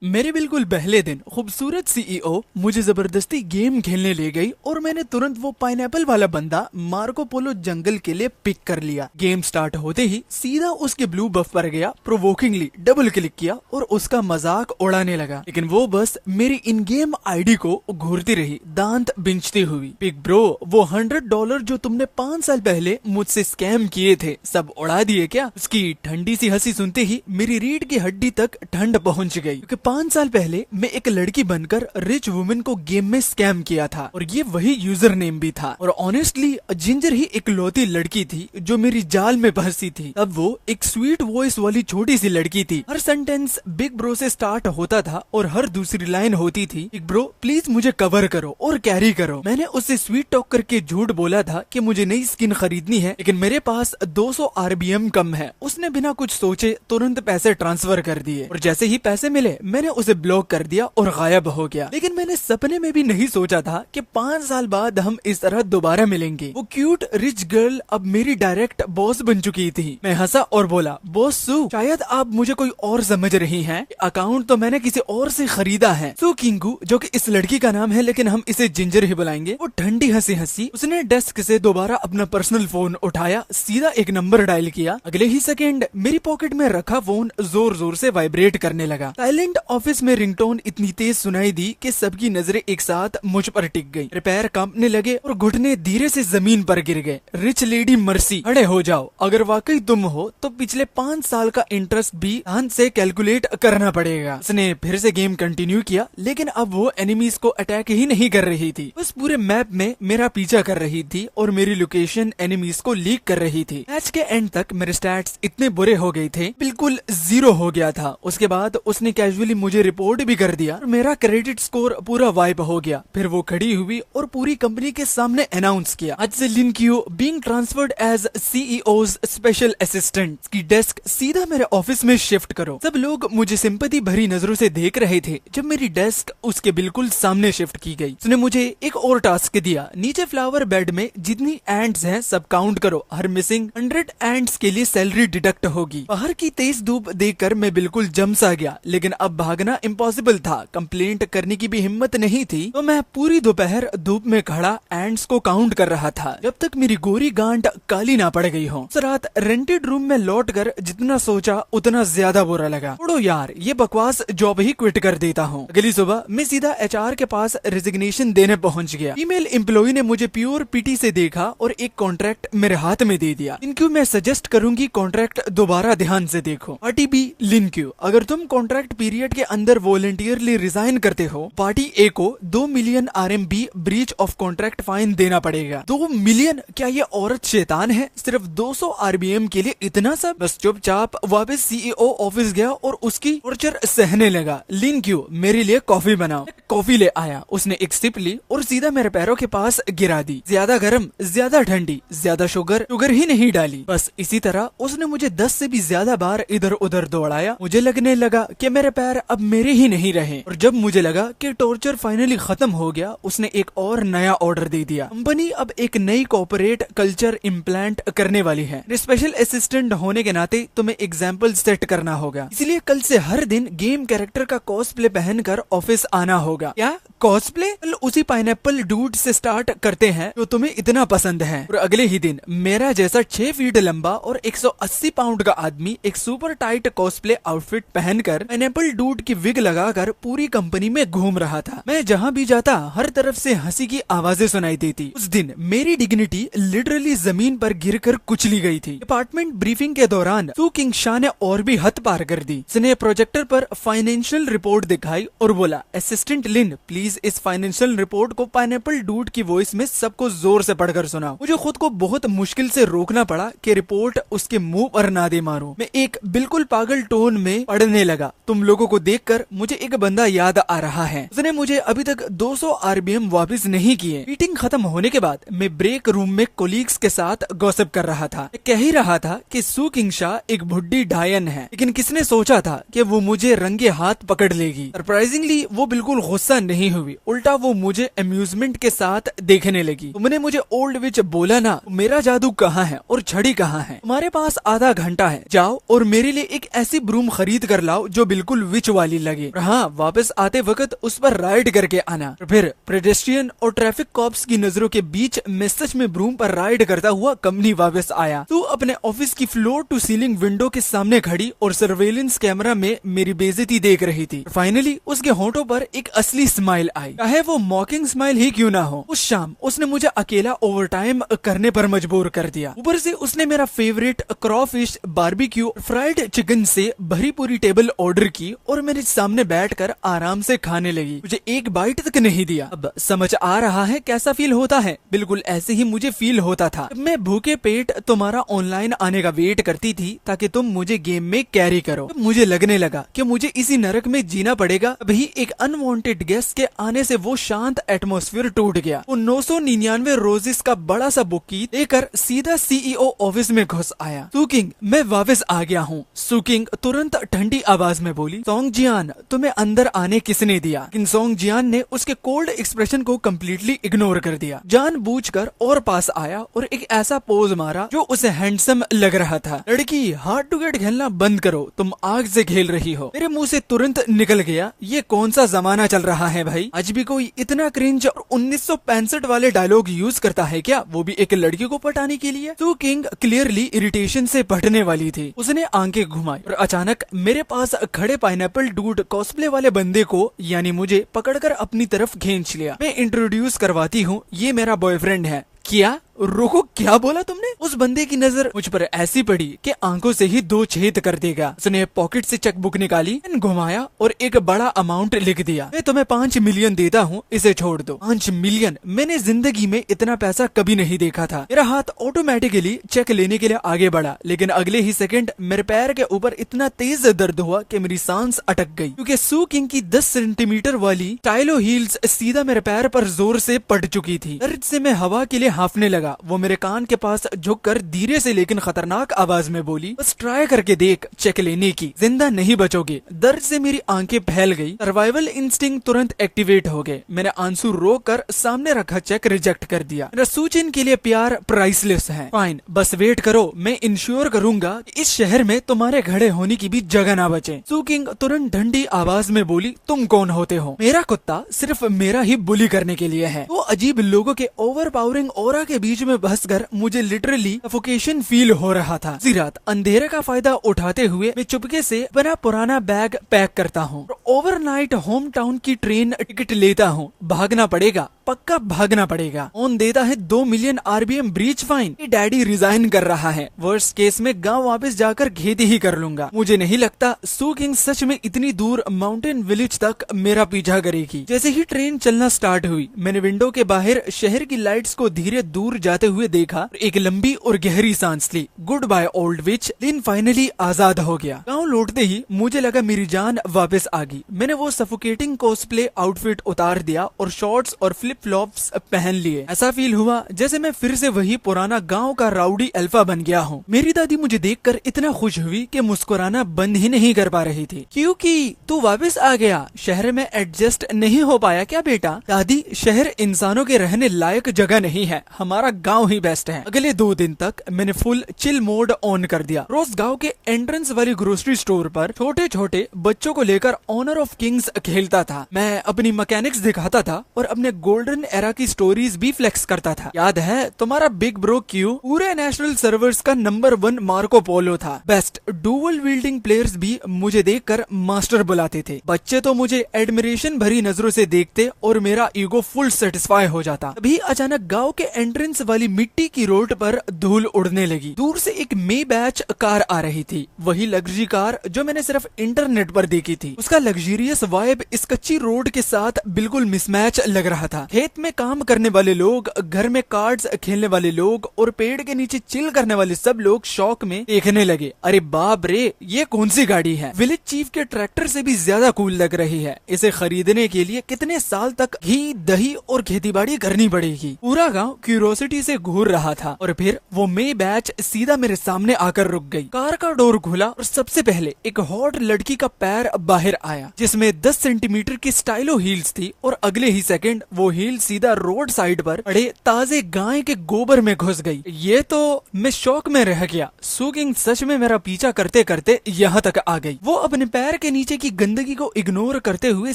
मेरे बिल्कुल पहले दिन खूबसूरत सीईओ मुझे जबरदस्ती गेम खेलने ले गई और मैंने तुरंत वो पाइनएप्पल वाला बंदा मार्को पोलो जंगल के लिए पिक कर लिया। गेम स्टार्ट होते ही सीधा उसके ब्लू बफ पर गया, प्रोवोकिंगली डबल क्लिक किया और उसका मजाक उड़ाने लगा, लेकिन वो बस मेरी इन गेम आईडी को घूरती रही, दांत बिंचती हुई। पिक ब्रो, वो $100 जो तुमने 5 साल पहले मुझसे स्कैम किए थे सब उड़ा दिए क्या? उसकी ठंडी सी हंसी सुनते ही मेरी रीढ़ की हड्डी तक ठंड पहुंच गई, क्योंकि 5 साल पहले मैं एक लड़की बनकर रिच वुमेन को गेम में स्कैम किया था और ये वही यूजर नेम भी था। और ऑनेस्टली जिंजर ही इकलौती लड़की थी जो मेरी जाल में फंसी थी। अब वो एक स्वीट वॉइस वाली छोटी सी लड़की थी। हर सेंटेंस बिग ब्रो से स्टार्ट होता था और हर दूसरी लाइन होती थी, बिग ब्रो प्लीज मुझे कवर करो और कैरी करो। मैंने उससे स्वीट टॉक करके झूठ बोला था कि मुझे नई स्किन खरीदनी है, लेकिन मेरे पास 200 RBM कम है। उसने बिना कुछ सोचे तुरंत पैसे ट्रांसफर कर दिए और जैसे ही पैसे मिले मैंने उसे ब्लॉक कर दिया और गायब हो गया। लेकिन मैंने सपने में भी नहीं सोचा था कि 5 साल बाद हम इस तरह दोबारा मिलेंगे। वो क्यूट रिच गर्ल अब मेरी डायरेक्ट बॉस बन चुकी थी। मैं हंसा और बोला, बॉस सू, शायद आप मुझे कोई और समझ रही हैं। अकाउंट तो मैंने किसी और से खरीदा है। सू किंगू, जो कि इस लड़की का नाम है लेकिन हम इसे जिंजर ही बुलाएंगे, वो ठंडी हंसी हंसी उसने डेस्क से दोबारा अपना पर्सनल फोन उठाया, सीधा एक नंबर डायल किया। अगले ही सेकेंड मेरी पॉकेट में रखा फोन जोर जोर से वाइब्रेट करने लगा। साइलेंट ऑफिस में रिंगटोन इतनी तेज सुनाई दी कि सबकी नजरें एक साथ मुझ पर टिक गई। पैर कांपने लगे और घुटने धीरे से जमीन पर गिर गए। रिच लेडी मर्सी, खड़े हो जाओ। अगर वाकई तुम हो तो पिछले 5 साल का इंटरेस्ट भी ध्यान से कैलकुलेट करना पड़ेगा। उसने फिर से गेम कंटिन्यू किया, लेकिन अब वो एनिमीज को अटैक ही नहीं कर रही थी, बस पूरे मैप में मेरा पीछा कर रही थी और मेरी लोकेशन एनिमीज को लीक कर रही थी। मैच के एंड तक मेरे स्टैट्स इतने बुरे हो गए थे, बिल्कुल 0 हो गया था। उसके बाद उसने कैजुअली मुझे रिपोर्ट भी कर दिया और मेरा क्रेडिट स्कोर पूरा वाइप हो गया। फिर वो खड़ी हुई और पूरी कंपनी के सामने अनाउंस किया, आज से Lin Qiu being transferred as CEO's special assistant की डेस्क सीधा मेरे ऑफिस में शिफ्ट करो। सब लोग मुझे सिंपैथी भरी नजरों से देख रहे थे जब मेरी डेस्क उसके बिल्कुल सामने शिफ्ट की गई। उसने मुझे एक और टास्क दिया, नीचे फ्लावर बेड में जितनी एंट्स हैं सब काउंट करो, हर मिसिंग 100 एंट्स के लिए सैलरी डिडक्ट होगी। बाहर की तेज धूप देखकर मैं बिल्कुल जम सा गया, लेकिन अब भागना इम्पॉसिबल था, कंप्लेंट करने की भी हिम्मत नहीं थी, तो मैं पूरी दोपहर धूप में खड़ा एंट्स को काउंट कर रहा था जब तक मेरी गोरी गांड काली ना पड़ गई हो। उस रात रेंटेड रूम में लौटकर जितना सोचा उतना ज्यादा बुरा लगा। छोड़ो यार, ये बकवास जॉब ही क्विट कर देता हूँ। अगली सुबह मैं सीधा HR के पास रेजिग्नेशन देने पहुंच गया। फीमेल एम्प्लॉय ने मुझे प्योर पिटी से देखा और एक कॉन्ट्रैक्ट मेरे हाथ में दे दिया। लिनक्यू, मैं सजेस्ट करूंगी कॉन्ट्रैक्ट दोबारा ध्यान से देखो। RTB लिनक्यू, अगर तुम कॉन्ट्रैक्ट पीरियड के अंदर वॉलंटियरली रिजाइन करते हो, पार्टी ए को 2 million RMB breach of contract fine देना पड़ेगा। 2 मिलियन? क्या ये औरत शैतान है? सिर्फ 200 RBM के लिए इतना सब? बस चुपचाप वापस CEO ऑफिस गया और उसकी टॉर्चर सहने लगा। लिनक्यू, मेरे लिए कॉफी बनाओ। कॉफी ले आया। उसने एक सिप ली और सीधा मेरे पैरों के पास गिरा दी। ज्यादा गर्म, ज्यादा ठंडी, ज्यादा शुगर ही नहीं डाली। बस इसी तरह उसने मुझे 10 से भी ज्यादा बार इधर उधर दौड़ाया। मुझे लगने लगा कि मेरे पैर अब मेरे ही नहीं रहे और जब मुझे लगा कि टॉर्चर फाइनली खत्म हो गया, उसने एक और नया ऑर्डर दे दिया। कंपनी अब एक नई कॉर्पोरेट कल्चर इम्प्लांट करने वाली है। स्पेशल असिस्टेंट होने के नाते तुम्हें एग्जाम्पल सेट करना होगा, इसलिए कल से हर दिन गेम कैरेक्टर का कॉस्प्ले पहनकर ऑफिस आना होगा। क्या कॉस्प्ले? उसी पाइनएप्पल डूड से स्टार्ट करते हैं जो तुम्हें इतना पसंद है। और अगले ही दिन मेरा जैसा 6 फीट लंबा और 180 पाउंड का आदमी एक सुपर टाइट कॉस्प्ले आउटफिट पहनकर पाइनएप्पल डूड की विग लगाकर पूरी कंपनी में घूम रहा था। मैं जहाँ भी जाता हर तरफ से हंसी की आवाजें सुनाई देती। उस दिन मेरी डिग्निटी लिटरली जमीन पर गिरकर कुचली गई थी। डिपार्टमेंट ब्रीफिंग के दौरान सू किंग शाह ने और भी हद पार कर दी। उसने प्रोजेक्टर पर फाइनेंशियल रिपोर्ट दिखाई और बोला, असिस्टेंट लिन प्लीज इस फाइनेंशियल रिपोर्ट को पाइनएप्पल डूड की वॉइस में सबको जोर से पढ़कर सुनाओ। मुझे खुद को बहुत मुश्किल से रोकना पड़ा कि रिपोर्ट उसके मुंह पर ना दे मारूं। मैं एक बिल्कुल पागल टोन में पढ़ने लगा। तुम लोगों को देखकर मुझे एक बंदा याद आ रहा है, उसने मुझे अभी तक 200 RBM वापस नहीं किए। मीटिंग खत्म होने के बाद मैं ब्रेक रूम में कोलीग्स के साथ गॉसिप कर रहा था। मैं कह ही रहा था कि सू किंग शाह एक बुड्ढी डायन है, लेकिन किसने सोचा था कि वो मुझे रंगे हाथ पकड़ लेगी। सरप्राइजिंगली वो बिल्कुल गुस्सा नहीं हुई, उल्टा वो मुझे अम्यूजमेंट के साथ देखने लगी। तुमने मुझे ओल्ड विच बोला ना, मेरा जादू कहाँ है और छड़ी कहाँ है? तुम्हारे पास आधा घंटा है, जाओ और मेरे लिए एक ऐसी ब्रूम खरीद कर लाओ जो बिल्कुल विच वाली लगी। हाँ, वापस आते वक्त उस पर राइड करके आना। फिर पेडेस्ट्रियन और ट्रैफिक कॉप्स की नजरों के बीच मैं सच में ब्रूम पर राइड करता हुआ कंपनी वापस आया। तू अपने ऑफिस की फ्लोर टू सीलिंग विंडो के सामने खड़ी और सर्वेलेंस कैमरा में मेरी बेइज्जती देख रही थी। फाइनली उसके होंठों पर एक असली स्माइल आई, चाहे वो मॉकिंग स्माइल ही क्यों ना हो। उस शाम उसने मुझे अकेला ओवरटाइम करने पर मजबूर कर दिया। ऊपर से उसने मेरा फेवरेट क्रॉफिश बारबेक्यू फ्राइड चिकन से भरी पूरी टेबल ऑर्डर की और मेरे सामने बैठकर आराम से खाने लगी। मुझे एक बाइट तक नहीं दिया। अब समझ आ रहा है कैसा फील होता है। बिल्कुल ऐसे ही मुझे फील होता था। मैं भूखे पेट तुम्हारा ऑनलाइन आने का वेट करती थी ताकि तुम मुझे गेम में कैरी करो। मुझे लगने लगा कि मुझे इसी नरक में जीना पड़ेगा। अभी एक अनवांटेड गेस्ट के आने से वो शांत एटमॉस्फेयर टूट गया। वो 999 रोजेस का बड़ा सा बुकी लेकर सीधा सीईओ ऑफिस में घुस आया। सुकिंग, मैं वापस आ गया हूँ। सुकिंग तुरंत ठंडी आवाज में बोली, सोंग जियान, तुम्हें अंदर आने किसने दिया? लेकिन सोंग जियान ने उसके कोल्ड एक्सप्रेशन को कम्प्लीटली इग्नोर कर दिया। जानबूझकर और पास आया और एक ऐसा पोज मारा जो उसे हैंडसम लग रहा था। लड़की, हार्ड टू गेट खेलना बंद करो, तुम आग से खेल रही हो। मेरे मुंह से तुरंत निकल गया, ये कौन सा जमाना चल रहा है भाई? आज भी कोई इतना क्रिंज और 1965 वाले डायलॉग यूज करता है क्या, वो भी एक लड़की को पटाने के लिए? तो किंग क्लियरली इरिटेशन से फटने वाली थी। उसने आंखें घुमाई और अचानक मेरे पास खड़े पाइनएप्पल डूड कॉस्प्ले वाले बंदे को यानी मुझे पकड़कर अपनी तरफ खींच लिया। मैं इंट्रोड्यूस करवाती हूँ, ये मेरा बॉयफ्रेंड है। क्या? रोको, क्या बोला तुमने? उस बंदे की नजर मुझ पर ऐसी पड़ी कि आंखों से ही 2 छेद कर देगा। उसने पॉकेट से चेक बुक निकाली, घुमाया और एक बड़ा अमाउंट लिख दिया। मैं तुम्हें 5 मिलियन देता हूँ, इसे छोड़ दो। 5 मिलियन? मैंने जिंदगी में इतना पैसा कभी नहीं देखा था। मेरा हाथ ऑटोमेटिकली चेक लेने के लिए आगे बढ़ा, लेकिन अगले ही सेकंड मेरे पैर के ऊपर इतना तेज दर्द हुआ कि मेरी सांस अटक गई, क्योंकि सू किंग की 10 सेंटीमीटर वाली टाइलो हील्स सीधा मेरे पैर पर जोर से पड़ चुकी थी। दर्द से मैं हवा के लिए हाफने लगा। वो मेरे कान के पास झुककर धीरे से लेकिन खतरनाक आवाज में बोली, बस ट्राई करके देख चेक लेने की, जिंदा नहीं बचोगे। दर्द से मेरी आंखें फैल गई। सर्वाइवल इंस्टिंक्ट तुरंत एक्टिवेट हो गए। मैंने आंसू रोक कर सामने रखा चेक रिजेक्ट कर दिया। मेरा सूचिन के लिए प्यार प्राइसलेस है। फाइन, बस वेट करो, मैं इंश्योर करूंगा कि इस शहर में तुम्हारे खड़े होने की भी जगह ना बचे। सू किंग तुरंत ठंडी आवाज में बोली, तुम कौन होते हो? मेरा कुत्ता सिर्फ मेरा ही बुली करने के लिए है। वो अजीब लोगों के ओवर पावरिंग ऑरा के बीच में बसकर मुझे लिटरली सफोकेशन फील हो रहा था। इसी रात अंधेरे का फायदा उठाते हुए मैं चुपके से अपना पुराना बैग पैक करता हूँ और ओवरनाइट होम टाउन की ट्रेन टिकट लेता हूँ। भागना पड़ेगा, पक्का भागना पड़ेगा। ऑन देता है 2 million RBM breach fine. Daddy resign कर रहा है। वर्स्ट केस में गांव वापस जाकर खेती ही कर लूंगा। मुझे नहीं लगता सू किंग सच में इतनी दूर माउंटेन विलेज तक मेरा पीछा करेगी। जैसे ही ट्रेन चलना स्टार्ट हुई, मैंने विंडो के बाहर शहर की लाइट्स को धीरे दूर जाते हुए देखा। एक लंबी और गहरी सांस ली। गुड बाय ओल्ड विच। दिन फाइनली आजाद हो गया। गांव लौटते ही मुझे लगा मेरी जान वापस आ गई। मैंने वो सफोकेटिंग कॉस्प्ले आउटफिट उतार दिया और शॉर्ट्स और फ्लिप फ्लॉप्स पहन लिए। ऐसा फील हुआ जैसे मैं फिर से वही पुराना गांव का राउडी अल्फा बन गया हूँ। मेरी दादी मुझे देखकर इतना खुश हुई कि मुस्कुराना बंद ही नहीं कर पा रही थी। क्योंकि तू वापस आ गया, शहर में एडजस्ट नहीं हो पाया क्या बेटा? दादी, शहर इंसानों के रहने लायक जगह नहीं है, हमारा गाँव ही बेस्ट है। अगले 2 दिन तक मैंने फुल चिल मोड ऑन कर दिया। रोज गांव के एंट्रेंस वाली ग्रोसरी स्टोर पर छोटे छोटे बच्चों को लेकर ऑनर ऑफ किंग्स खेलता था। मैं अपनी मैकेनिक्स दिखाता था और अपने गोल्डन एरा की स्टोरीज भी फ्लेक्स करता था। याद है तुम्हारा बिग ब्रो क्यू पूरे नेशनल सर्वर्स का नंबर 1 मार्को पोलो था। बेस्ट डुअल विल्डिंग प्लेयर्स भी मुझे देखकर मास्टर बुलाते थे। बच्चे तो मुझे एडमिरेशन भरी नजरों से देखते और मेरा ईगो फुल सेटिस्फाई हो जाता। अभी अचानक गांव के एंट्रेंस वाली मिट्टी की रोड पर धूल उड़ने लगी। दूर से एक मे बैच कार आ रही थी, वही लग्जरी कार जो मैंने सिर्फ इंटरनेट पर देखी थी। उसका लग्जरियस वाइब इस कच्ची रोड के साथ बिल्कुल मिसमैच लग रहा था। खेत में काम करने वाले लोग, घर में कार्ड्स खेलने वाले लोग और पेड़ के नीचे चिल करने वाले सब लोग शौक में देखने लगे। अरे बाप रे, ये कौन सी गाड़ी है? विलेज चीफ के ट्रैक्टर से भी ज्यादा कूल लग रही है। इसे खरीदने के लिए कितने साल तक घी, दही और खेतीबाड़ी करनी पड़ेगी। पूरा गाँव क्यूरोसिटी स्कूटी से घूर रहा था और फिर वो मे बैच सीधा मेरे सामने आकर रुक गई। कार का डोर खुला और सबसे पहले एक हॉट लड़की का पैर बाहर आया जिसमें 10 सेंटीमीटर की स्टाइलो हील्स थी और अगले ही सेकंड वो हील सीधा रोड साइड पर पड़े ताजे गाय के गोबर में घुस गई। ये तो मैं शौक में रह गया। सू किंग सच में मेरा पीछा करते करते यहाँ तक आ गई। वो अपने पैर के नीचे की गंदगी को इग्नोर करते हुए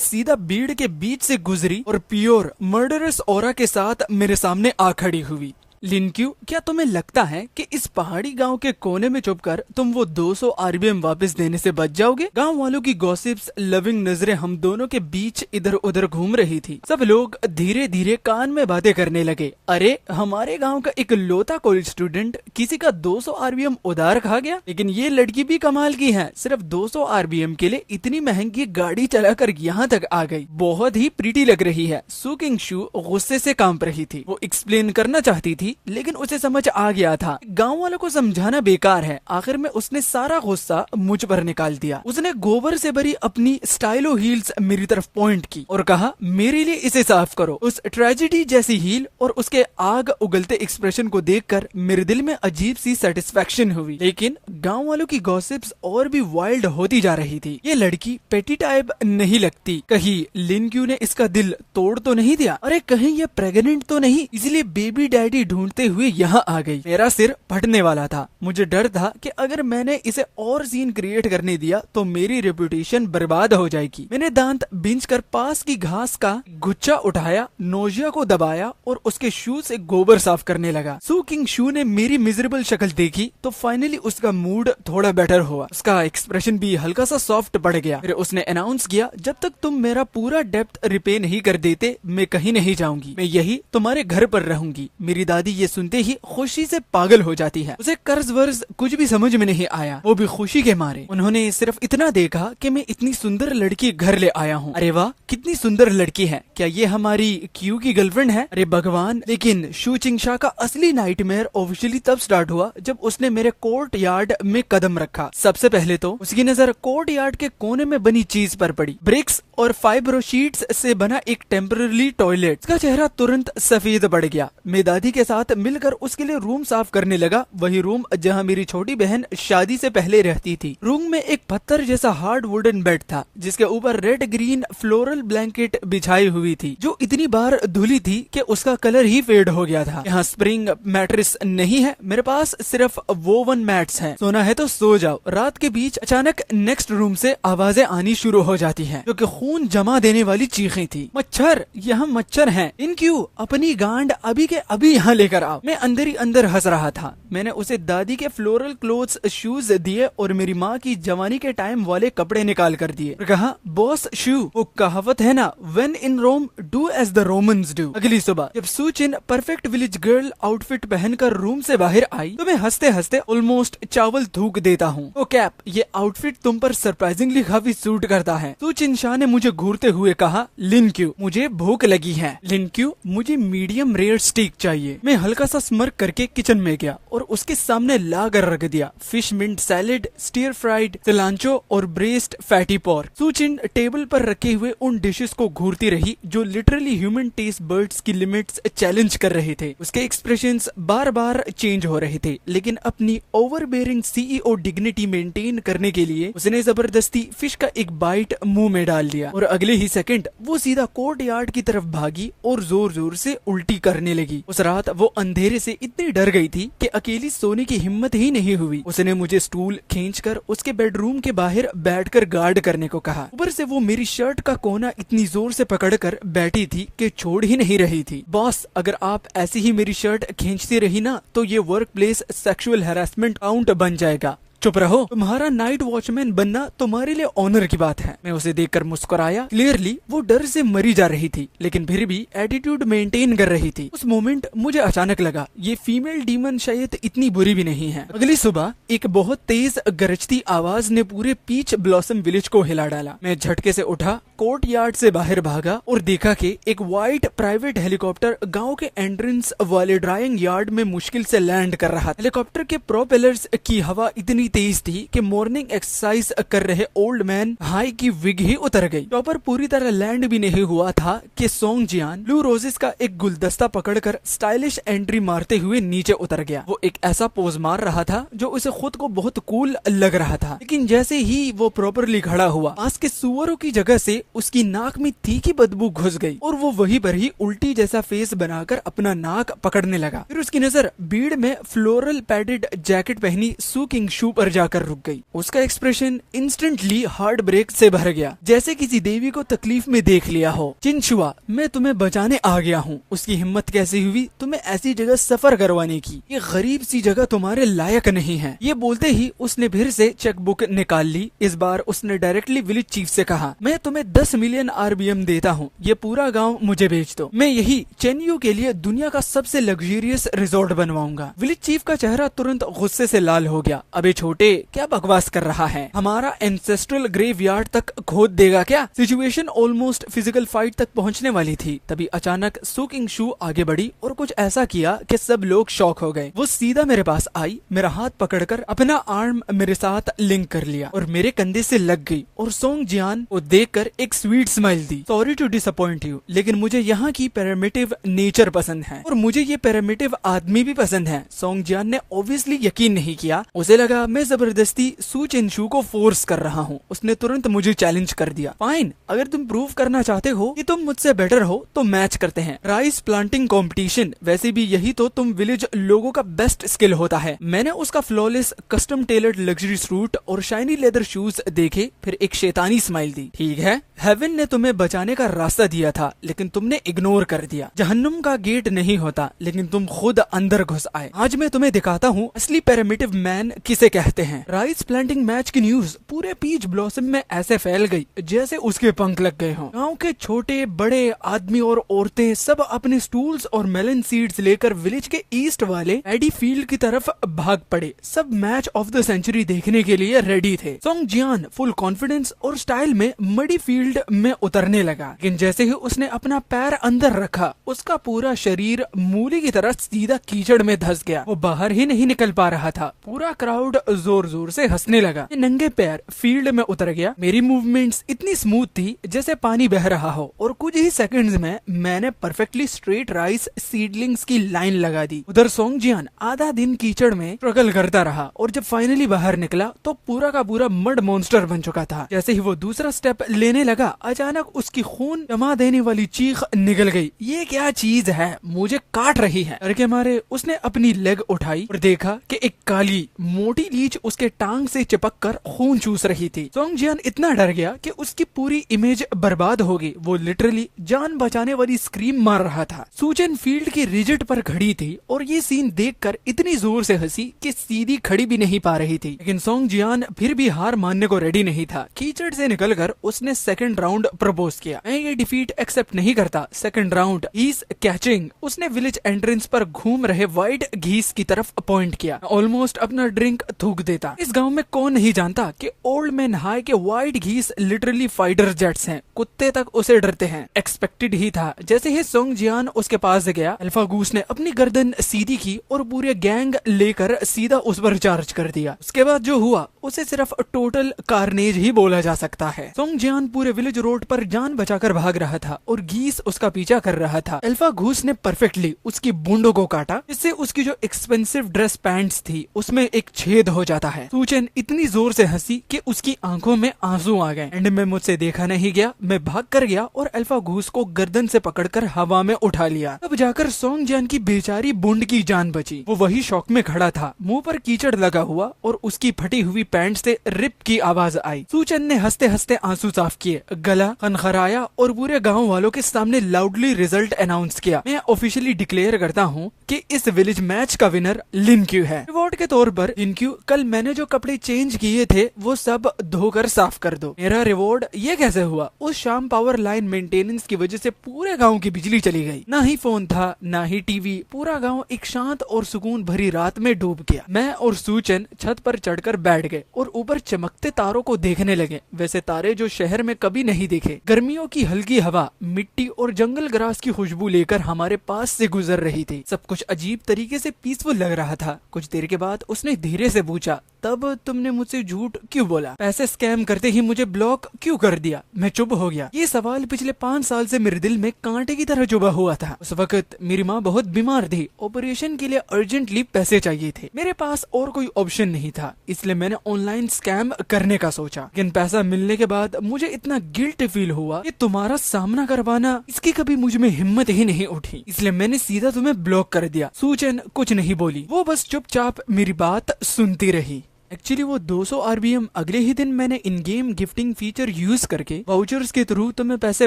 सीधा भीड़ के बीच से गुजरी और प्योर मर्डरस ऑरा के साथ मेरे सामने आ खड़ी हुई। लिनक्यू, क्या तुम्हें लगता है कि इस पहाड़ी गांव के कोने में छुपकर तुम वो 200 आरबीएम वापस देने से बच जाओगे? गांव वालों की गॉसिप्स लविंग नजरें हम दोनों के बीच इधर उधर घूम रही थी। सब लोग धीरे धीरे कान में बातें करने लगे। अरे, हमारे गांव का एक लौता कॉलेज स्टूडेंट किसी का 200 आरबीएम उधार खा गया। लेकिन ये लड़की भी कमाल की है, सिर्फ 200 आरबीएम के लिए इतनी महंगी गाड़ी चलाकर यहाँ तक आ गई। बहुत ही प्रीटी लग रही है। सू किंग शू गुस्से से कांप रही थी। वो एक्सप्लेन करना चाहती थी लेकिन उसे समझ आ गया था गांव वालों को समझाना बेकार है। आखिर में उसने सारा गुस्सा मुझ पर निकाल दिया। उसने गोबर से भरी अपनी स्टाइलो हील्स मेरी तरफ पॉइंट की और कहा, मेरे लिए इसे साफ करो। उस ट्रेजेडी जैसी हील और उसके आग उगलते एक्सप्रेशन को देखकर मेरे दिल में अजीब सी सेटिस्फेक्शन हुई। लेकिन गांव वालों की गॉसिप्स और भी वाइल्ड होती जा रही थी। ये लड़की पेटी टाइप नहीं लगती। कहीं लिनक्यू ने इसका दिल तोड़ तो नहीं दिया? अरे, कहीं ये प्रेग्नेंट तो नहीं, इसलिए बेबी डैडी ढूंढते हुए यहाँ आ गई। मेरा सिर फटने वाला था। मुझे डर था कि अगर मैंने इसे और सीन क्रिएट करने दिया तो मेरी रेपुटेशन बर्बाद हो जाएगी। मैंने दांत बींच कर पास की घास का गुच्छा उठाया, नोजिया को दबाया और उसके शू से गोबर साफ करने लगा। सू किंग शू ने मेरी मिजरेबल शक्ल देखी तो फाइनली उसका मूड थोड़ा बेटर हुआ। उसका एक्सप्रेशन भी हल्का सा सॉफ्ट पड़ गया। फिर उसने अनाउंस किया, जब तक तुम मेरा पूरा डेप्थ रिपे नहीं कर देते मैं कहीं नहीं जाऊंगी। मैं यही तुम्हारे घर पर रहूंगी। मेरी दादी ये सुनते ही खुशी से पागल हो जाती है। उसे कर्ज वर्ज कुछ भी समझ में नहीं आया, वो भी खुशी के मारे। उन्होंने सिर्फ इतना देखा कि मैं इतनी सुंदर लड़की घर ले आया हूँ। अरे वाह, कितनी सुंदर लड़की है। क्या ये हमारी क्यू की गर्लफ्रेंड है? अरे भगवान। लेकिन शू चिंगशा का असली नाइटमेयर ऑफिशियली तब स्टार्ट हुआ जब उसने मेरे कोर्ट यार्ड में कदम रखा। सबसे पहले तो उसकी नजर कोर्ट यार्ड के कोने में बनी चीज पर पड़ी, ब्रिक्स और फाइब्रो शीट्स से बना एक टेम्पररी टॉयलेट। उसका चेहरा तुरंत सफेद पड़ गया। मैं दादी के साथ मिलकर उसके लिए रूम साफ करने लगा। वही रूम जहाँ मेरी छोटी बहन शादी से पहले रहती थी। रूम में एक पत्थर जैसा हार्ड वुडन बेड था जिसके ऊपर रेड ग्रीन फ्लोरल ब्लैंकेट बिछाई हुई थी जो इतनी बार धुली थी कि उसका कलर ही फेड हो गया था। यहाँ स्प्रिंग मैट्रेस नहीं है, मेरे पास सिर्फ वोवन मैट्स हैं। सोना है तो सो जाओ। रात के बीच अचानक नेक्स्ट रूम से आवाजें आनी शुरू हो जाती हैं जो कि खून जमा देने वाली चीखें थी। मच्छर, यहाँ मच्छर हैं। इनक्यू, अपनी गांड अभी के अभी यहाँ लेकर आओ। मैं अंदर ही अंदर हंस रहा था। मैंने उसे दादी के फ्लोरल क्लोथ्स शूज दिए और मेरी माँ की जवानी के टाइम वाले कपड़े निकाल कर दिए। कहा, बॉस शू, वो कहावत है ना, when in Rome do as the Romans do. अगली सुबह जब Su Chin perfect village girl outfit पहनकर रूम से बाहर आई तो मैं हंसते हंसते ऑलमोस्ट चावल थूक देता हूँ। ओ कैप, ये आउटफिट तुम पर सरप्राइजिंगली काफी सूट करता है। सू चिन शाह ने मुझे घूरते हुए कहा, लिनक्यू, मुझे भूख लगी है। लिनक्यू, मुझे मीडियम रेयर स्टीक चाहिए। मैं हल्का सा स्मर्क करके किचन में गया और उसके सामने लाकर रख दिया fish mint salad, stir fried सिलांचो और breast fatty pork. Su Chin table पर रखे हुए उन डिशेस को घूरती रही जो लिटरली ह्यूमन टेस्ट बर्ड्स की लिमिट्स चैलेंज कर रहे थे। उसके एक्सप्रेशंस बार बार चेंज हो रहे थे लेकिन अपनी ओवरबेयरिंग सीईओ डिग्निटी मेंटेन करने के लिए उसने जबरदस्ती फिश का एक बाइट मुंह में डाल दिया और अगले ही सेकंड वो सीधा कोर्ट यार्ड की तरफ भागी और जोर जोर से उल्टी करने लगी। उस रात वो अंधेरे से इतनी डर गई थी कि अकेली सोने की हिम्मत ही नहीं हुई। उसने मुझे स्टूल खींचकर उसके बेडरूम के बाहर बैठकर गार्ड करने को कहा। ऊपर से वो मेरी शर्ट का कोना इतनी जोर से पकड़कर बैठी थी कि छोड़ ही नहीं रही थी। बॉस, अगर आप ऐसी ही मेरी शर्ट खींचती रही ना तो ये work place sexual harassment count बन जाएगा। चुप रहो, तुम्हारा नाइट वॉचमैन बनना तुम्हारे लिए ऑनर की बात है। मैं उसे देखकर मुस्कुराया। क्लियरली वो डर से मरी जा रही थी लेकिन फिर भी एटीट्यूड मेंटेन कर रही थी। उस मोमेंट मुझे अचानक लगा ये फीमेल डीमन शायद इतनी बुरी भी नहीं है। अगली सुबह एक बहुत तेज गरजती आवाज ने पूरे पीच ब्लॉसम विलेज को हिला डाला। मैं झटके से उठा, कोर्ट यार्ड से बाहर भागा और देखा कि एक व्हाइट प्राइवेट हेलीकॉप्टर गांव के एंट्रेंस वाले ड्राइंग यार्ड में मुश्किल से लैंड कर रहा था। हेलीकॉप्टर के प्रोपेलर्स की हवा इतनी तेज थी कि मॉर्निंग एक्सरसाइज कर रहे ओल्ड मैन हाई की विग ही उतर गई। चॉपर पूरी तरह लैंड भी नहीं हुआ था कि सोंग जियान ब्लू रोजेस का एक गुलदस्ता पकड़कर स्टाइलिश एंट्री मारते हुए नीचे उतर गया। वो एक ऐसा पोज मार रहा था जो उसे खुद को बहुत कूल लग रहा था, लेकिन जैसे ही वो प्रॉपरली खड़ा हुआ, पास के सुअरों की जगह से उसकी नाक में तीखी बदबू घुस गई और वो वहीं पर ही उल्टी जैसा फेस बनाकर अपना नाक पकड़ने लगा। फिर उसकी नजर भीड़ में फ्लोरल पैडेड जैकेट पहनी सू किंग शू पर जाकर रुक गई। उसका एक्सप्रेशन इंस्टेंटली हार्ट ब्रेक से भर गया, जैसे किसी देवी को तकलीफ में देख लिया हो। चिनशुआ, मैं तुम्हें बचाने आ गया हूँ। उसकी हिम्मत कैसे हुई तुम्हें ऐसी जगह सफर करवाने की? ये गरीब सी जगह तुम्हारे लायक नहीं है। ये बोलते ही उसने फिर से चेकबुक निकाल ली। इस बार उसने डायरेक्टली विलेज चीफ से कहा, मैं तुम्हें 10 मिलियन RBM देता हूँ, ये पूरा गांव मुझे बेच दो। मैं यही चेन्यू के लिए दुनिया का सबसे लग्जरियस रिजॉर्ट बनवाऊंगा। विलेज चीफ का चेहरा तुरंत गुस्से से लाल हो गया। अबे छोटे, क्या बकवास कर रहा है? हमारा एंसेस्ट्रल ग्रेवयार्ड तक खोद देगा क्या? सिचुएशन ऑलमोस्ट फिजिकल फाइट तक पहुंचने वाली थी। तभी अचानक सू किंग शू आगे बढ़ी और कुछ ऐसा किया कि सब लोग शॉक हो गए। वो सीधा मेरे पास आई, मेरा हाथ पकड़कर अपना आर्म मेरे साथ लिंक कर लिया और मेरे कंधे से लग गई और सोंग जियान को देखकर एक स्वीट स्माइल दी। सॉरी टू डिसअपॉइंट यू, लेकिन मुझे यहाँ की पैरामिटिव नेचर पसंद है और मुझे ये पैरामिटिव आदमी भी पसंद है। सोंग जियान ने ऑब्वियसली यकीन नहीं किया। उसे लगा मैं जबरदस्ती सू चिनशू को फोर्स कर रहा हूँ। उसने तुरंत मुझे चैलेंज कर दिया। फाइन, अगर तुम प्रूव करना चाहते हो कि तुम मुझसे बेटर हो तो मैच करते हैं। राइस प्लांटिंग कंपटीशन, वैसे भी यही तो तुम विलेज लोगों का बेस्ट स्किल होता है। मैंने उसका flawless custom tailored luxury suit और शाइनी लेदर शूज देखे, फिर एक शैतानी स्माइल दी। ठीक है, हेवन ने तुम्हें बचाने का रास्ता दिया था, लेकिन तुमने इग्नोर कर दिया। जहन्नुम का गेट नहीं होता, लेकिन तुम खुद अंदर घुस आए। आज मैं तुम्हें दिखाता हूँ असली पैरामिटिव मैन किसे कहते हैं। राइस प्लांटिंग मैच की न्यूज पूरे पीच ब्लॉसम में ऐसे फैल गई जैसे उसके पंख लग गए हों। गांव के छोटे बड़े आदमी और औरतें सब अपने स्टूल्स और मेलन सीड्स लेकर विलेज के ईस्ट वाले एडी फील्ड की तरफ भाग पड़े। सब मैच ऑफ द सेंचुरी देखने के लिए रेडी थे। सोंग जियान फुल कॉन्फिडेंस और स्टाइल में मडी फील्ड में उतरने लगा, लेकिन जैसे ही उसने अपना पैर अंदर रखा, उसका पूरा शरीर मूली की तरह सीधा कीचड़ में धंस गया। वो बाहर ही नहीं निकल पा रहा था। पूरा क्राउड जोर जोर से हंसने लगा। नंगे पैर फील्ड में उतर गया। मेरी मूवमेंट्स इतनी स्मूथ थी जैसे पानी बह रहा हो और कुछ ही सेकंड्स में मैंने परफेक्टली स्ट्रेट राइस सीडलिंग्स की लाइन लगा दी। उधर सोंग जियान आधा दिन कीचड़ में स्ट्रगल करता रहा और जब फाइनली बाहर निकला तो पूरा का पूरा मड मॉन्स्टर बन चुका था। जैसे ही वो दूसरा स्टेप लेने लगा, अचानक उसकी खून जमा देने वाली चीख निकल गई। ये क्या चीज है, मुझे काट रही है। डर के मारे उसने अपनी लेग उठाई और देखा कि एक काली मोटी लीच उसके टांग से चिपक कर खून चूस रही थी। सोंग जियान इतना डर गया कि उसकी पूरी इमेज बर्बाद हो गई। वो लिटरली जान बचाने वाली स्क्रीम मार रहा था। सूचन फील्ड की रिजिट पर खड़ी थी और ये सीन देखकर इतनी जोर से हंसी कि सीधी खड़ी भी नहीं पा रही थी। लेकिन सोंग जियान फिर भी हार मानने को रेडी नहीं था। कीचड़ से निकलकर उसने सेकंड राउंड प्रपोज किया। मैं ये डिफीट एक्सेप्ट नहीं करता। Second round he's catching. उसने विलेज एंट्रेंस पर घूम रहे व्हाइट घीस की तरफ पॉइंट किया। ऑलमोस्ट अपना ड्रिंक थूक देता। इस गांव में कौन नहीं जानता कि ओल्ड मैन हाई के व्हाइट घीस लिटरली फाइटर जेट्स हैं। कुत्ते तक उसे डरते हैं। एक्सपेक्टेड ही था। जैसे ही सोंग जियान उसके पास गया, अल्फा गूस ने अपनी गर्दन सीधी की और पूरे गैंग लेकर सीधा उस पर चार्ज कर दिया। उसके बाद जो हुआ उसे सिर्फ टोटल कार्नेज ही बोला जा सकता है। सोंग जियान पूरे विलेज रोड पर जान बचाकर भाग रहा था और घीस उसका पीछा कर रहा था। अल्फा घूस ने परफेक्टली उसकी बूंदों को काटा, जिससे उसकी जो एक्सपेंसिव ड्रेस पैंट्स थी उसमें एक छेद हो जाता है। सूचन इतनी जोर से हंसी कि उसकी आंखों में आंसू आ गए। एंड में मुझसे देखा नहीं गया, मैं भाग कर गया और अल्फा घूस को गर्दन से पकड़कर हवा में उठा लिया। तब जाकर सोंग जियान की बेचारी बूंद की जान बची। वो वही शौक में खड़ा था, मुंह पर कीचड़ लगा हुआ और उसकी फटी हुई पैंट से रिप की आवाज आई। सूचन ने हंसते हंसते आंसू साफ किए, गला खनखराया और पूरे गांव वालों के सामने लाउडली रिजल्ट अनाउंस किया। मैं ऑफिशियली डिक्लेयर करता हूँ कि इस विलेज मैच का विनर लिनक्यू है। रिवॉर्ड के तौर पर लिनक्यू, कल मैंने जो कपड़े चेंज किए थे वो सब धोकर साफ कर दो। मेरा रिवॉर्ड ये कैसे हुआ? उस शाम पावर लाइन मेंटेनेंस की वजह से पूरे गांव की बिजली चली गई। ना ही फोन था, ना ही टीवी। पूरा गांव एक शांत और सुकून भरी रात में डूब गया। मैं और सूचन छत पर चढ़कर बैठ गए और ऊपर चमकते तारों को देखने लगे, वैसे तारे जो शहर में कभी नहीं देखे। गर्मियों की हल्की हवा मिट्टी और जंगल ग्रास की खुशबू लेकर हमारे पास से गुजर रही थी। सब कुछ अजीब तरीके से पीसफुल लग रहा था। कुछ देर के बाद उसने धीरे से पूछा, पूछा, तब तुमने मुझसे झूठ क्यों बोला? पैसे स्कैम करते ही मुझे ब्लॉक क्यों कर दिया? मैं चुप हो गया। ये सवाल पिछले 5 साल से मेरे दिल में कांटे की तरह चुभा हुआ था। उस वक्त मेरी माँ बहुत बीमार थी, ऑपरेशन के लिए अर्जेंटली पैसे चाहिए थे। मेरे पास और कोई ऑप्शन नहीं था, इसलिए मैंने ऑनलाइन स्कैम करने का सोचा। लेकिन पैसा मिलने के बाद मुझे इतना गिल्ट फील हुआ कि तुम्हारा सामना करवाना, इसकी कभी मुझ में हिम्मत ही नहीं उठी, इसलिए मैंने सीधा तुम्हें ब्लॉक कर दिया। सूचन कुछ नहीं बोली, वो बस चुपचाप मेरी बात सुनती रही। एक्चुअली वो 200 RBM अगले ही दिन मैंने इन गेम गिफ्टिंग फीचर यूज करके वाउचर्स के थ्रू तुम्हें पैसे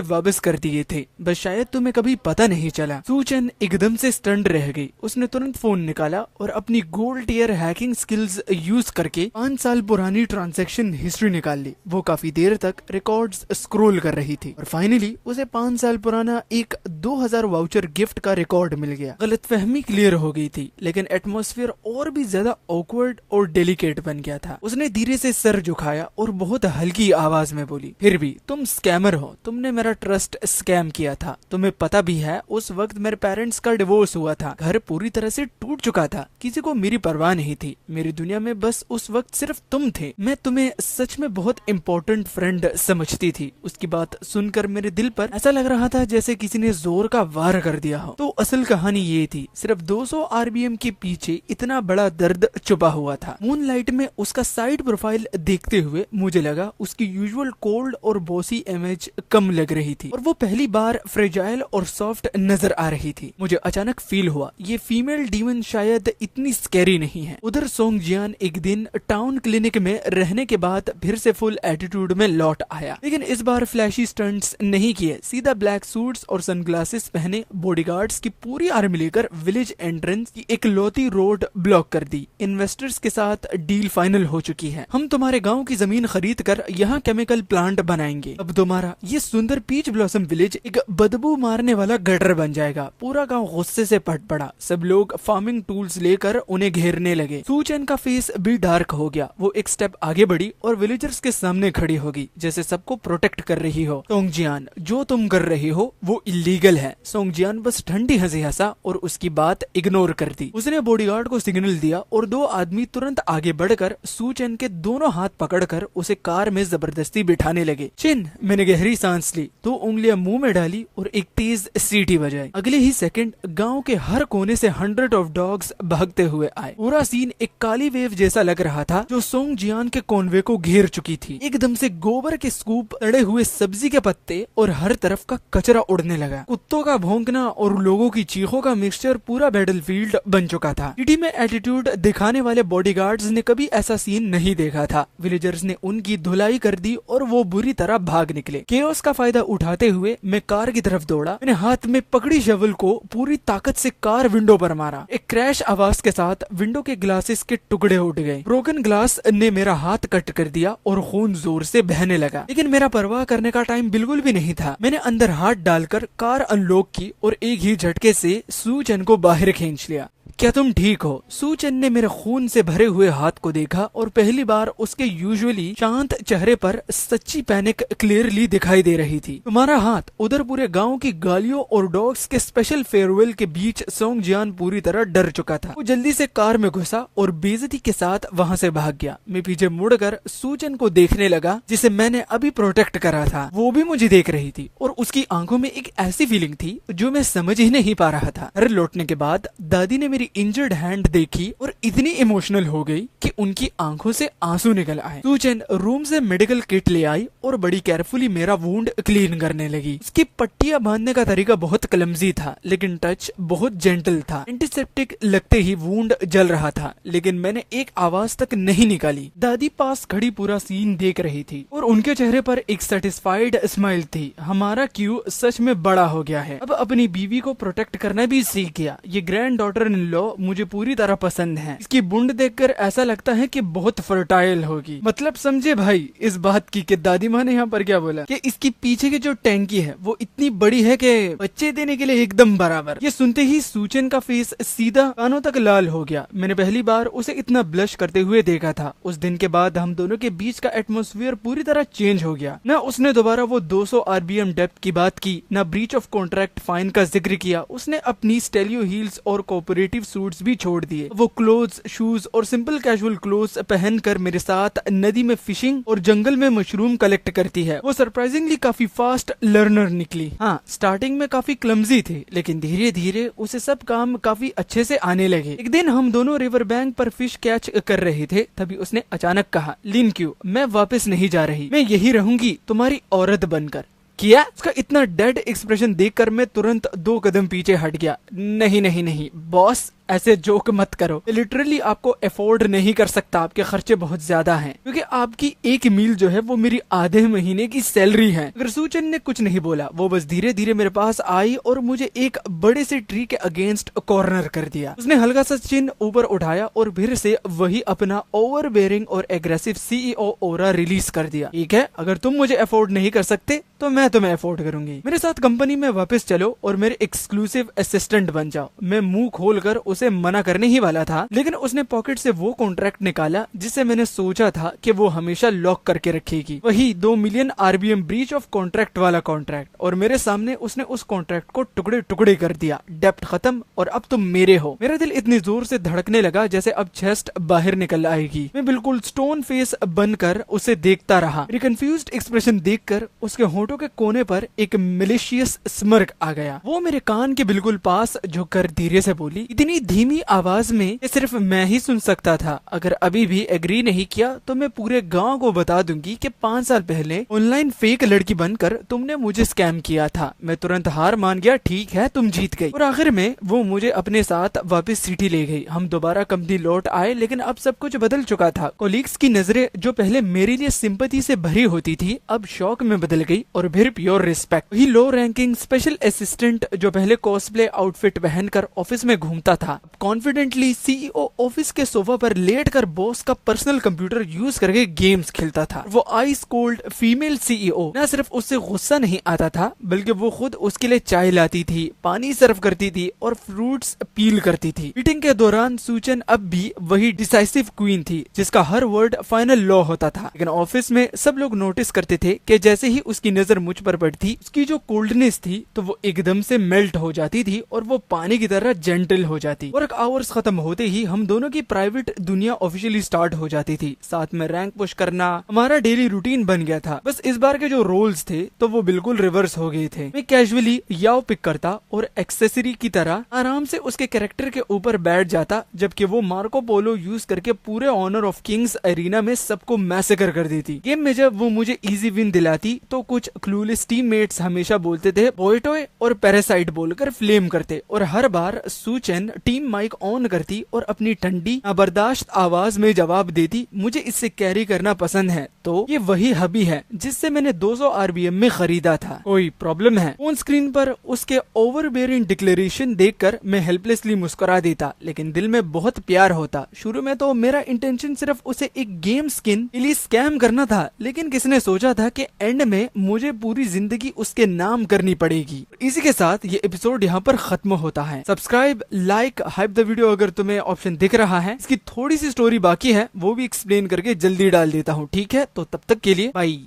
वापस कर दिए थे, बस शायद तुम्हें कभी पता नहीं चला। सूचन एकदम से स्टन्ड रह गई। उसने तुरंत फोन निकाला और अपनी gold tier hacking skills use करके 5 साल पुरानी ट्रांजैक्शन हिस्ट्री निकाल ली। वो काफी देर तक रिकॉर्ड्स स्क्रॉल कर रही थी और फाइनली उसे 5 साल पुराना एक 2000 वाउचर गिफ्ट का रिकॉर्ड मिल गया। गलतफहमी क्लियर हो गई थी, लेकिन एटमॉस्फेयर और भी ज्यादा ऑकवर्ड और डेलिकेट बन गया था। उसने धीरे से सर झुकाया और बहुत हल्की आवाज में बोली, फिर भी तुम स्कैमर हो, तुमने मेरा ट्रस्ट स्कैम किया था। तुम्हें पता भी है उस वक्त मेरे पेरेंट्स का डिवोर्स हुआ था, घर पूरी तरह से टूट चुका था, किसी को मेरी परवाह नहीं थी, मेरी दुनिया में बस उस वक्त सिर्फ तुम थे। मैं तुम्हें सच में बहुत इम्पोर्टेंट फ्रेंड समझती थी। उसकी बात सुनकर मेरे दिल पर ऐसा लग रहा था जैसे किसी ने जोर का वार कर दिया हो। तो असल कहानी ये थी, सिर्फ 200 RBM के पीछे इतना बड़ा दर्द छुपा हुआ था। मूनलाइट में उसका साइड प्रोफाइल देखते हुए मुझे लगा उसकी यूजुअल कोल्ड और बॉसी इमेज कम लग रही थी और वो पहली बार फ्रेजाइल और सॉफ्ट नजर आ रही थी। मुझे अचानक फील हुआ ये फीमेल डीमन शायद इतनी स्कैरी नहीं है। उधर सोंग जियान एक दिन टाउन क्लिनिक में रहने के बाद फिर से फुल एटीट्यूड में लौट आया, लेकिन इस बार फ्लैशी स्टंट्स नहीं किए। सीधा ब्लैक सूट्स और सनग्लासेस पहने बॉडीगार्ड्स की पूरी आर्मी लेकर विलेज एंट्रेंस की इकलौती रोड ब्लॉक कर दी। इन्वेस्टर्स के साथ डील फाइनल हो चुकी है। हम तुम्हारे गांव की जमीन खरीद कर यहाँ केमिकल प्लांट बनाएंगे। अब तुम्हारा ये सुंदर पीच ब्लॉसम विलेज एक बदबू मारने वाला गटर बन जाएगा। पूरा गांव गुस्से से फट पड़ा। सब लोग फार्मिंग टूल्स लेकर उन्हें घेरने लगे। सूचन का फेस भी डार्क हो गया। वो एक स्टेप आगे बढ़ी और विलेजर्स के सामने खड़ी होगी, जैसे सबको प्रोटेक्ट कर रही हो। सोंगजियान, जो तुम कर रही हो वो इलीगल है। सोंगजियान बस ठंडी हंसी हंसा और उसकी बात इग्नोर कर दी। उसने बॉडीगार्ड को सिग्नल दिया और 2 आदमी तुरंत आगे बढ़कर सूचन के दोनों हाथ पकड़कर उसे कार में जबरदस्ती बिठाने लगे। चिन, मैंने गहरी सांस ली, 2 उंगलियां मुंह में डाली और एक तेज सीटी बजाई। अगले ही सेकंड गांव के हर कोने से 100 ऑफ डॉग्स भागते हुए आए। पूरा सीन एक काली वेव जैसा लग रहा था जो सोंग जियान के कॉन्वे को घेर चुकी थी। एकदम से गोबर के स्कूप, तड़े हुए सब्जी के पत्ते और हर तरफ का कचरा उड़ने लगा। कुत्तों का भौंकना और लोगों की चीखों का मिक्सचर पूरा बैटलफील्ड बन चुका था। सिटी में एटीट्यूड दिखाने वाले बॉडीगार्ड्स ने कभी ऐसा सीन नहीं देखा था। विलेजर्स ने उनकी धुलाई कर दी और वो बुरी तरह भाग निकले। केओस का फायदा उठाते हुए मैं कार की तरफ दौड़ा। मैंने हाथ में पकड़ी शवल को पूरी ताकत से कार विंडो पर मारा। एक क्रैश आवाज के साथ विंडो के ग्लासेस के टुकड़े उठ गए। ब्रोकन ग्लास ने मेरा हाथ कट कर दिया और खून जोर से बहने लगा, लेकिन मेरा परवाह करने का टाइम बिल्कुल भी नहीं था। मैंने अंदर हाथ डालकर कार अनलॉक की और एक ही झटके से सूचन को बाहर खींच लिया। क्या तुम ठीक हो? सूचन ने मेरे खून से भरे हुए हाथ को देखा और पहली बार उसके यूजुअली शांत चेहरे पर सच्ची पैनिक क्लियरली दिखाई दे रही थी। तुम्हारा हाथ? उधर पूरे गांव की गालियों और डॉग्स के स्पेशल फेयरवेल के बीच सोंग जियान पूरी तरह डर चुका था। वो जल्दी से कार में घुसा और बेइज्जती के साथ वहां से भाग गया। मैं पीछे मुड़कर सूचन को देखने लगा जिसे मैंने अभी प्रोटेक्ट करा था। वो भी मुझे देख रही थी और उसकी आंखों में एक ऐसी फीलिंग थी जो मैं समझ ही नहीं पा रहा था। घर लौटने के बाद दादी ने मेरी इंजर्ड हैंड देखी और इतनी इमोशनल हो गई कि उनकी आंखों से आंसू निकल आए। सूचन रूम से मेडिकल किट ले आई और बड़ी केयरफुली मेरा वुंड क्लीन करने लगी। उसकी पट्टियां बांधने का तरीका बहुत क्लमजी था, लेकिन टच बहुत जेंटल था। एंटीसेप्टिक लगते ही वुंड जल रहा था, लेकिन मैंने एक आवाज तक नहीं निकाली। दादी पास खड़ी पूरा सीन देख रही थी और उनके चेहरे पर एक सेटिस्फाइड स्माइल थी। हमारा क्यू सच में बड़ा हो गया है। अब अपनी बीवी को प्रोटेक्ट करना भी सीख गया। ये ग्रैंड डॉटर इन लॉ मुझे पूरी तरह पसंद है। इसकी बूंद देखकर ऐसा लगता है कि बहुत फर्टाइल होगी। मतलब समझे भाई इस बात की कि दादी माँ ने यहाँ पर क्या बोला कि इसकी पीछे की जो टैंकी है वो इतनी बड़ी है कि बच्चे देने के लिए एकदम बराबर। ये सुनते ही सूचन का फेस सीधा कानों तक लाल हो गया। मैंने पहली बार उसे इतना ब्लश करते हुए देखा था। उस दिन के बाद हम दोनों के बीच का एटमोस्फियर पूरी तरह चेंज हो गया। न उसने दोबारा वो 200 RBM डेप्थ की बात की, न ब्रीच ऑफ कॉन्ट्रैक्ट फाइन का जिक्र किया। उसने अपनी स्टेलियो हील्स और कोऑपरेटिव एग्रेसिव सूट्स भी छोड़ दिए। वो क्लोथ्स, शूज और सिंपल कैजुअल क्लोथ्स पहनकर मेरे साथ नदी में फिशिंग और जंगल में मशरूम कलेक्ट करती है। वो सरप्राइजिंगली काफी फास्ट लर्नर निकली। हाँ, स्टार्टिंग में काफी क्लमजी थी, लेकिन धीरे धीरे उसे सब काम काफी अच्छे से आने लगे। एक दिन हम दोनों रिवर बैंक पर फिश कैच कर रहे थे, तभी उसने अचानक कहा, लिन क्यू, मैं वापस नहीं जा रही, मैं यही रहूंगी तुम्हारी औरत बनकर। किया? उसका इतना डेड एक्सप्रेशन देखकर मैं तुरंत 2 कदम पीछे हट गया। नहीं नहीं नहीं बॉस, ऐसे जोक मत करो। लिटरली आपको अफोर्ड नहीं कर सकता, आपके खर्चे बहुत ज्यादा हैं, क्योंकि आपकी एक मील जो है वो मेरी आधे महीने की सैलरी है। अगर सूचन ने कुछ नहीं बोला, वो बस धीरे धीरे मेरे पास आई और मुझे एक बड़े से ट्री के अगेंस्ट कॉर्नर कर दिया। उसने हल्का सा चिन ऊपर उठाया और फिर से वही अपना ओवरबेयरिंग और एग्रेसिव सीईओ ऑरा रिलीज कर दिया। ठीक है, अगर तुम मुझे अफोर्ड नहीं कर सकते तो मैं तुम्हें अफोर्ड करूंगी। मेरे साथ कंपनी में वापस चलो और मेरे एक्सक्लूसिव असिस्टेंट बन जाओ। मैं मुंह खोलकर उसे मना करने ही वाला था, लेकिन उसने पॉकेट से वो कॉन्ट्रैक्ट निकाला जिसे मैंने सोचा था कि वो हमेशा लॉक करके रखेगी। वही 2 million RBM breach of contract वाला कॉन्ट्रैक्ट, और मेरे सामने उसने उस कॉन्ट्रैक्ट को टुकड़े टुकड़े कर दिया। डेप्ट खत्म और अब तुम मेरे हो। मेरा दिल इतनी जोर से धड़कने लगा जैसे अब चेस्ट बाहर निकल आएगी। मैं बिल्कुल स्टोन फेस बनकर उसे देखता रहा। मेरी कंफ्यूज्ड एक्सप्रेशन देखकर उसके होठों के कोने पर एक मिलिशियस स्मर्क आ गया। वो मेरे कान के बिल्कुल पास झुककर धीरे से बोली, इतनी धीमी आवाज में ये सिर्फ मैं ही सुन सकता था। अगर अभी भी एग्री नहीं किया तो मैं पूरे गांव को बता दूंगी कि 5 साल पहले ऑनलाइन फेक लड़की बनकर तुमने मुझे स्कैम किया था। मैं तुरंत हार मान गया। ठीक है, तुम जीत गई। और आखिर में वो मुझे अपने साथ वापस सिटी ले गई। हम दोबारा कंपनी लौट आए, लेकिन अब सब कुछ बदल चुका था। कोलीग्स की नजरें जो पहले मेरे लिए सिंपैथी से भरी होती थी, अब शौक में बदल गई और फिर प्योर रिस्पेक्ट। वही लो रैंकिंग स्पेशल असिस्टेंट जो पहले कॉस्प्ले आउटफिट पहनकर ऑफिस में घूमता था, कॉन्फिडेंटली सीईओ ऑफिस के सोफा पर लेटकर बॉस का पर्सनल कंप्यूटर यूज करके गेम्स खेलता था। वो आइस कोल्ड फीमेल सीईओ न सिर्फ उससे गुस्सा नहीं आता था, बल्कि वो खुद उसके लिए चाय लाती थी, पानी सर्व करती थी और फ्रूट्स पील करती थी। मीटिंग के दौरान सूचन अब भी वही डिसाइसिव क्वीन थी जिसका हर वर्ड फाइनल लॉ होता था। लेकिन ऑफिस में सब लोग नोटिस करते थे कि जैसे ही उसकी नजर मुझ पर पड़ती, उसकी जो कोल्डनेस थी तो वो एकदम से मेल्ट हो जाती थी और वो पानी की तरह जेंटल हो जाती। वर्क आवर्स खत्म होते ही हम दोनों की प्राइवेट दुनिया ऑफिशियली स्टार्ट हो जाती थी। साथ में रैंक पुश करना हमारा डेली रूटीन बन गया था। बस इस बार के जो रोल्स थे तो वो बिल्कुल रिवर्स हो गए थे। मैं कैजुअली याओ पिक करता और एक्सेसरी की तरह आराम से उसके कैरेक्टर के ऊपर बैठ जाता, जबकि वो मार्को पोलो यूज करके पूरे ऑनर ऑफ किंग्स एरिना में सबको मैसेकर कर देती। गेम में जब वो मुझे इजी विन दिलाती तो कुछ क्लूलेस टीममेट्स हमेशा बोलते थे बोयटोय और पैरासाइट बोलकर फ्लेम करते, और हर बार सूचन टीम माइक ऑन करती और अपनी ठंडी नाबर्दाश्त आवाज में जवाब देती, मुझे इससे कैरी करना पसंद है। तो ये वही हबी है जिससे मैंने 200 RBM में खरीदा था। कोई प्रॉब्लम है? फोन स्क्रीन पर उसके ओवरबेयरिंग डिक्लेरेशन देखकर मैं हेल्पलेसली मुस्कुरा देता, लेकिन दिल में बहुत प्यार होता। शुरू में तो मेरा इंटेंशन सिर्फ उसे एक गेम स्किन के लिए स्कैम करना था, लेकिन किसने सोचा था कि एंड में मुझे पूरी जिंदगी उसके नाम करनी पड़ेगी। इसी के साथ ये एपिसोड यहाँ पर खत्म होता है। Subscribe, like, hype the video अगर तुम्हें ऑप्शन दिख रहा है। इसकी थोड़ी सी स्टोरी बाकी है, वो भी एक्सप्लेन करके जल्दी डाल देता हूँ। ठीक है, तो तब तक के लिए बाय।